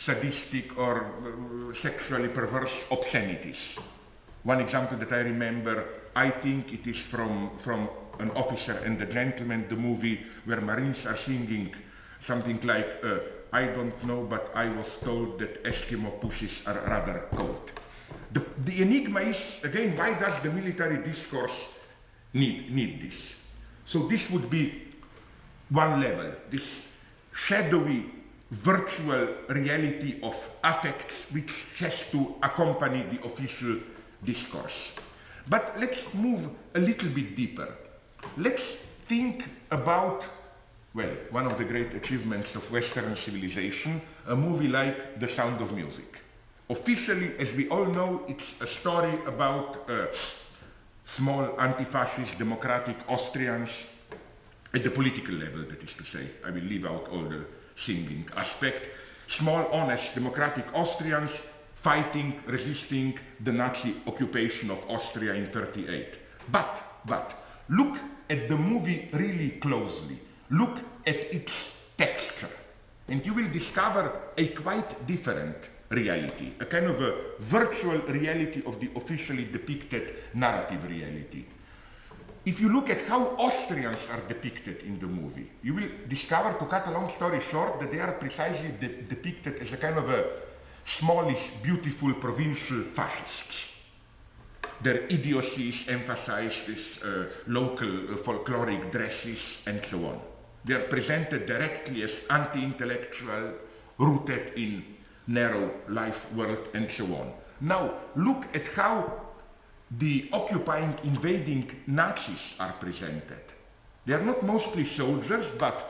sadistic or sexually perverse obscenities. One example that I remember, I think it is from An Officer and a Gentleman, the movie where Marines are singing something like, I don't know, but I was told that Eskimo pussies are rather cold. The enigma is, again, why does the military discourse need this? So this would be one level, this shadowy virtual reality of affects which has to accompany the official discourse. But let's move a little bit deeper. Let's think about, well, one of the great achievements of Western civilization, a movie like The Sound of Music. Officially, as we all know, it's a story about small anti-fascist democratic Austrians at the political level, that is to say. I will leave out all the singing aspect. Small, honest, democratic Austrians fighting, resisting the Nazi occupation of Austria in 1938. But, look at the movie really closely. Look at its texture, and you will discover a quite different reality, a kind of a virtual reality of the officially depicted narrative reality. If you look at how Austrians are depicted in the movie, you will discover, to cut a long story short, that they are precisely depicted as a kind of a smallish, beautiful, provincial fascists. Their idiocy is emphasized with local folkloric dresses and so on. They are presented directly as anti-intellectual, rooted in narrow life world and so on. Now, look at how the occupying, invading Nazis are presented. They are not mostly soldiers, but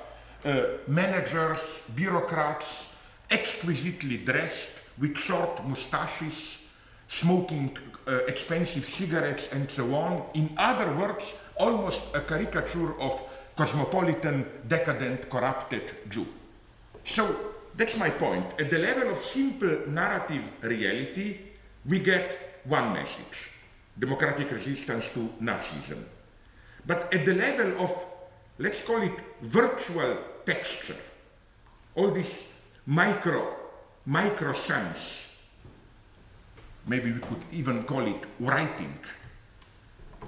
managers, bureaucrats, exquisitely dressed, with short mustaches, smoking expensive cigarettes and so on. In other words, almost a caricature of cosmopolitan, decadent, corrupted Jew. So that's my point. At the level of simple narrative reality, we get one message: democratic resistance to Nazism. But at the level of, let's call it virtual texture, all this micro science, maybe we could even call it writing,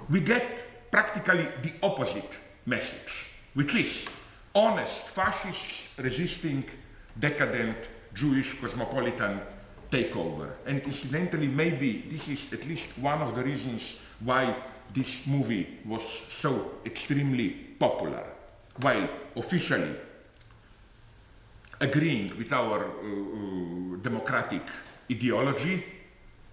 we get practically the opposite message, which is honest fascists resisting decadent Jewish cosmopolitan takeover. And incidentally, maybe this is at least one of the reasons why this movie was so extremely popular. While officially agreeing with our democratic ideology,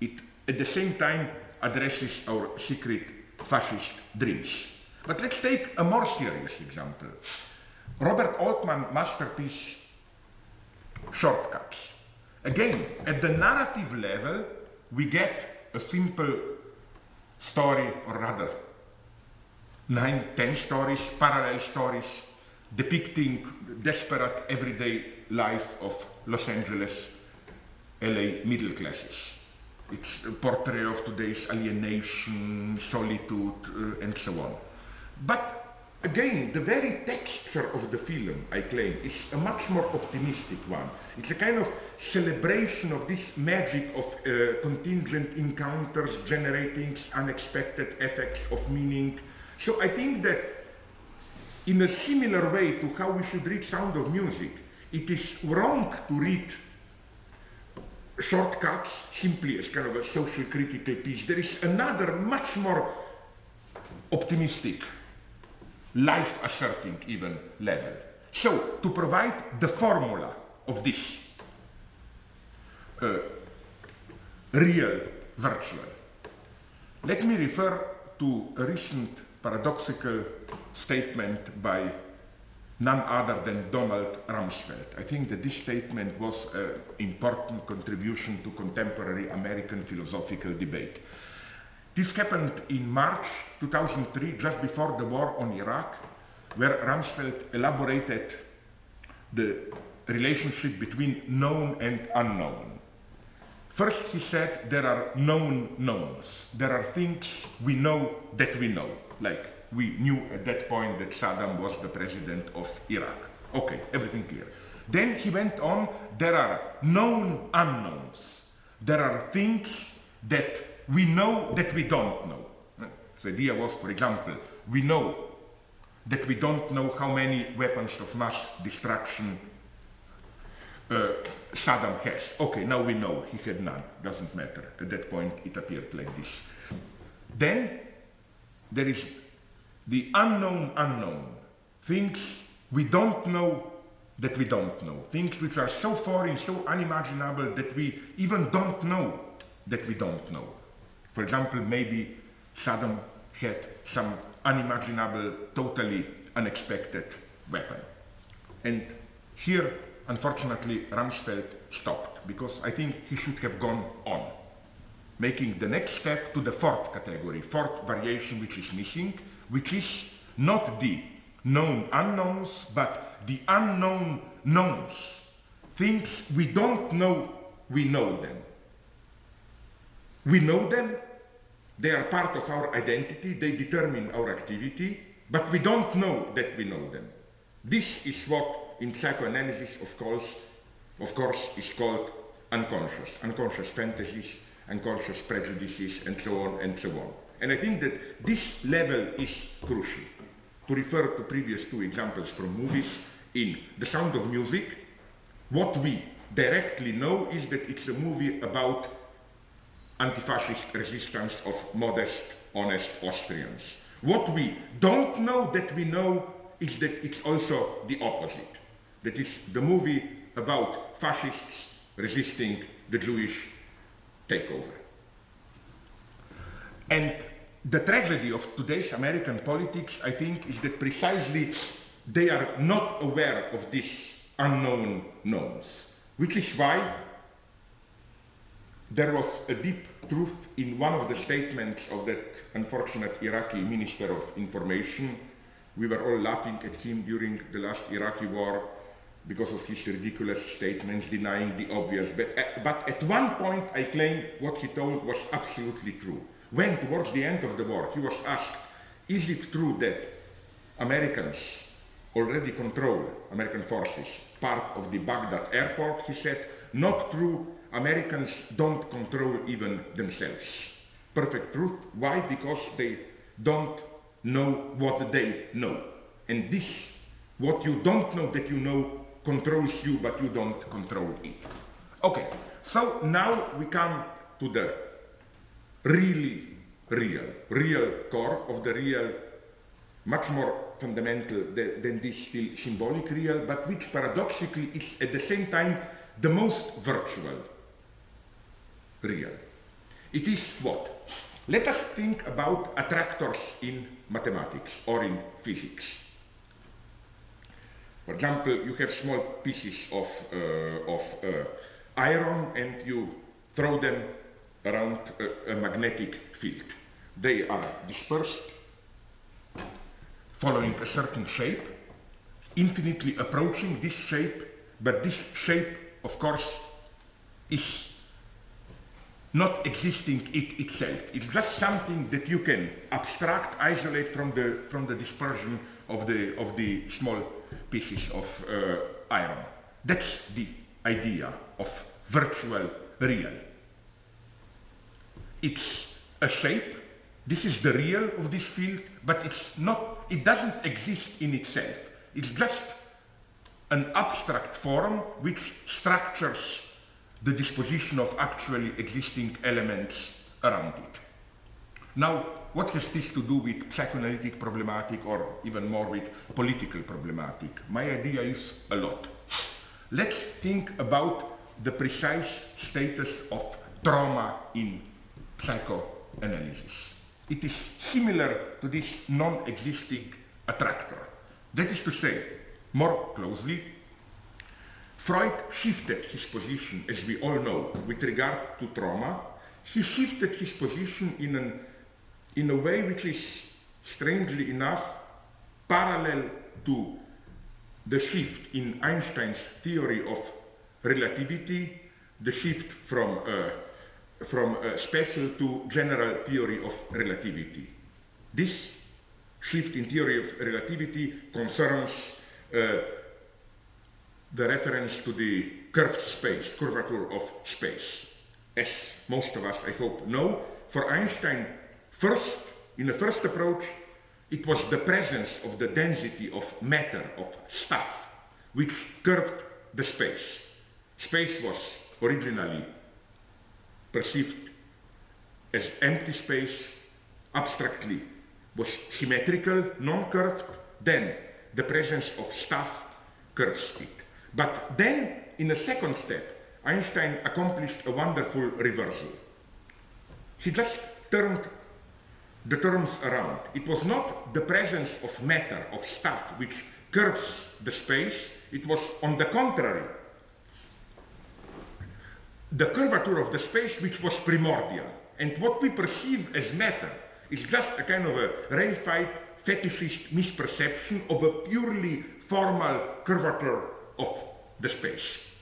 it at the same time addresses our secret fascist dreams. But let's take a more serious example. Robert Altman masterpiece, Shortcuts. Again, at the narrative level, we get a simple story, or rather 9, 10 stories, parallel stories, depicting the desperate everyday life of Los Angeles, LA middle classes. It's a portrait of today's alienation, solitude, and so on. But again, the very texture of the film, I claim, is a much more optimistic one. It's a kind of celebration of this magic of contingent encounters generating unexpected effects of meaning. So I think that in a similar way to how we should read Sound of Music, it is wrong to read Shortcuts simply as kind of a social critical piece. There is another much more optimistic, life-asserting even level. So, to provide the formula of this real virtual, let me refer to a recent paradoxical statement by none other than Donald Rumsfeld. I think that this statement was an important contribution to contemporary American philosophical debate. This happened in March 2003, just before the war on Iraq, where Rumsfeld elaborated the relationship between known and unknown. First, he said there are known knowns. There are things we know that we know, like we knew at that point that Saddam was the president of Iraq. Okay, everything clear. Then he went on, there are known unknowns. There are things that we know that we don't know. The idea was, for example, we know that we don't know how many weapons of mass destruction Saddam has. Okay, now we know he had none. Doesn't matter. At that point, it appeared like this. Then there is the unknown unknown. Things we don't know that we don't know. Things which are so foreign, so unimaginable that we even don't know that we don't know. For example, maybe Saddam had some unimaginable, totally unexpected weapon. And here, unfortunately, Rumsfeld stopped, because I think he should have gone on, making the next step to the fourth category, fourth variation which is missing, which is not the known unknowns, but the unknown knowns. Things we don't know, we know them. We know them, they are part of our identity, they determine our activity, but we don't know that we know them. This is what in psychoanalysis, of course, is called unconscious. Unconscious fantasies, unconscious prejudices, and so on and so on. And I think that this level is crucial. To refer to previous two examples from movies, in The Sound of Music, what we directly know is that it's a movie about anti-fascist resistance of modest, honest Austrians. What we don't know that we know is that it's also the opposite. That is the movie about fascists resisting the Jewish takeover. And the tragedy of today's American politics, I think, is that precisely they are not aware of these unknown knowns, which is why there was a deep truth in one of the statements of that unfortunate Iraqi Minister of Information. We were all laughing at him during the last Iraqi war because of his ridiculous statements denying the obvious. But at one point, I claim what he told was absolutely true. When, towards the end of the war, he was asked, is it true that Americans already control, American forces, part of the Baghdad airport? He said, not true, Americans don't control even themselves. Perfect truth. Why? Because they don't know what they know. And this, what you don't know that you know, controls you, but you don't control it. Okay, so now we come to the really real core of the real, much more fundamental than this still symbolic real, but which paradoxically is at the same time the most virtual real. It is what? Let us think about attractors in mathematics or in physics. For example, you have small pieces of iron and you throw them around a magnetic field. They are dispersed, following a certain shape, infinitely approaching this shape, but this shape, of course, is not existing itself. It's just something that you can abstract, isolate from the dispersion of the small pieces of iron. That's the idea of virtual real. It's a shape. This is the real of this field, but it's not, it doesn't exist in itself. It's just an abstract form which structures the disposition of actually existing elements around it. Now, what has this to do with psychoanalytic problematic or even more with political problematic? My idea is a lot. Let's think about the precise status of trauma in psychoanalysis. It is similar to this non-existing attractor. That is to say, more closely, Freud shifted his position, as we all know, with regard to trauma. He shifted his position in a way which is, strangely enough, parallel to the shift in Einstein's theory of relativity, the shift from special to general theory of relativity. This shift in theory of relativity concerns the reference to the curved space, curvature of space. As most of us, I hope, know, for Einstein, in the first approach, it was the presence of the density of matter, of stuff, which curved the space. Space was originally perceived as empty space, abstractly was symmetrical, non-curved, then the presence of stuff curves it. But then, in a second step, Einstein accomplished a wonderful reversal. He just turned the terms around. It was not the presence of matter, of stuff, which curves the space. It was, on the contrary, the curvature of the space which was primordial. And what we perceive as matter is just a kind of a reified, fetishist misperception of a purely formal curvature of the space.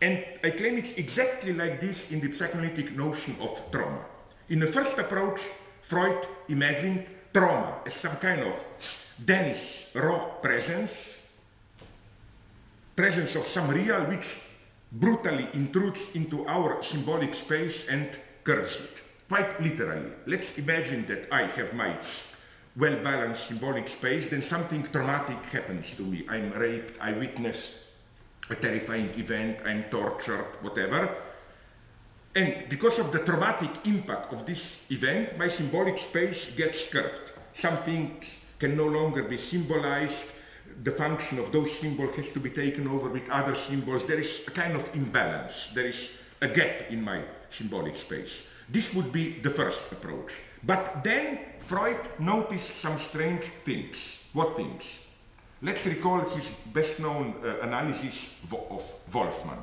And I claim it's exactly like this in the psychoanalytic notion of trauma. In the first approach, Freud imagined trauma as some kind of dense, raw presence of some real which brutally intrudes into our symbolic space and curves it, quite literally. Let's imagine that I have my well-balanced symbolic space, then something traumatic happens to me. I'm raped, I witness a terrifying event, I'm tortured, whatever. And because of the traumatic impact of this event, my symbolic space gets curved. Some things can no longer be symbolized. The function of those symbols has to be taken over with other symbols. There is a kind of imbalance. There is a gap in my symbolic space. This would be the first approach. But then Freud noticed some strange things. What things? Let's recall his best-known analysis of Wolfman.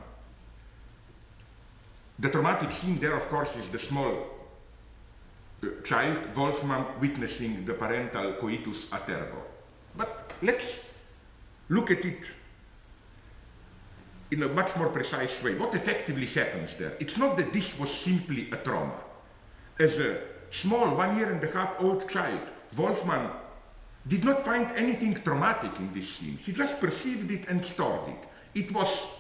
The traumatic scene there, of course, is the small child, Wolfman, witnessing the parental coitus a tergo. But let's look at it in a much more precise way. What effectively happens there? It's not that this was simply a trauma. As a small 1.5-year-old child, Wolfman did not find anything traumatic in this scene. He just perceived it and stored it. It was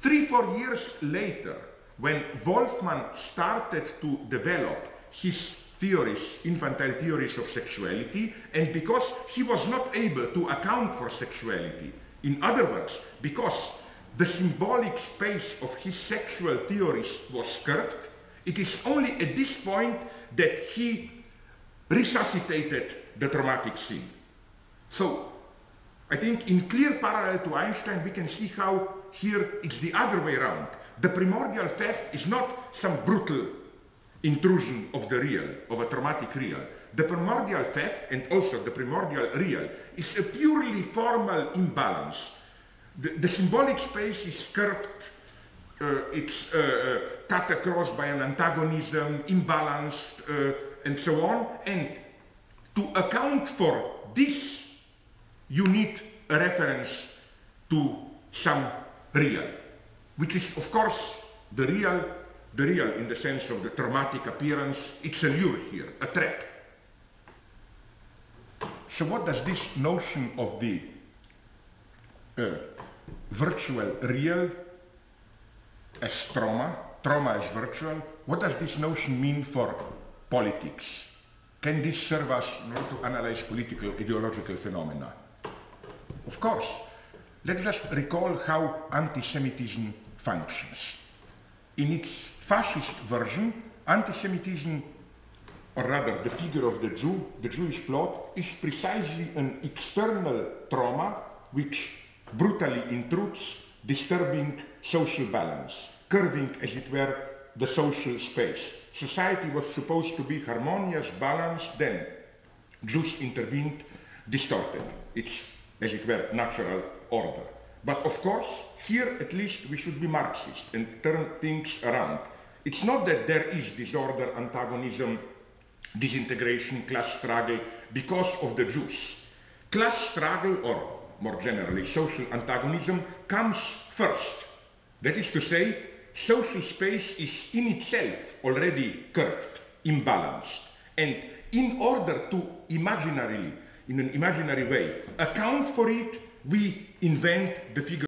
3-4 years later when Wolfman started to develop his theories, infantile theories of sexuality, and because he was not able to account for sexuality, in other words, because the symbolic space of his sexual theories was curved, it is only at this point that he resuscitated the traumatic scene. So, I think in clear parallel to Einstein, we can see how here it's the other way around. The primordial fact is not some brutal intrusion of the real, of a traumatic real. The primordial fact, and also the primordial real, is a purely formal imbalance. The symbolic space is curved, it's cut across by an antagonism, imbalanced, and so on. And to account for this, you need a reference to some real, which is, of course, the real in the sense of the traumatic appearance. It's a lure here, a trap. So what does this notion of the virtual real as trauma as virtual, what does this notion mean for politics? Can this serve us in order to analyze political ideological phenomena? Of course. Let's just recall how anti-Semitism functions. In its fascist version, anti-Semitism, or rather the figure of the Jew, the Jewish plot, is precisely an external trauma which brutally intrudes, disturbing social balance, curving, as it were, the social space. Society was supposed to be harmonious, balanced, then Jews intervened, distorted its, as it were, natural order. But of course, here at least we should be Marxist and turn things around. It's not that there is disorder, antagonism, disintegration, class struggle because of the Jews. Class struggle, or more generally social antagonism, comes first. That is to say, social space is in itself already curved, imbalanced. And in order to imaginarily, in an imaginary way, account for it, we invent the figure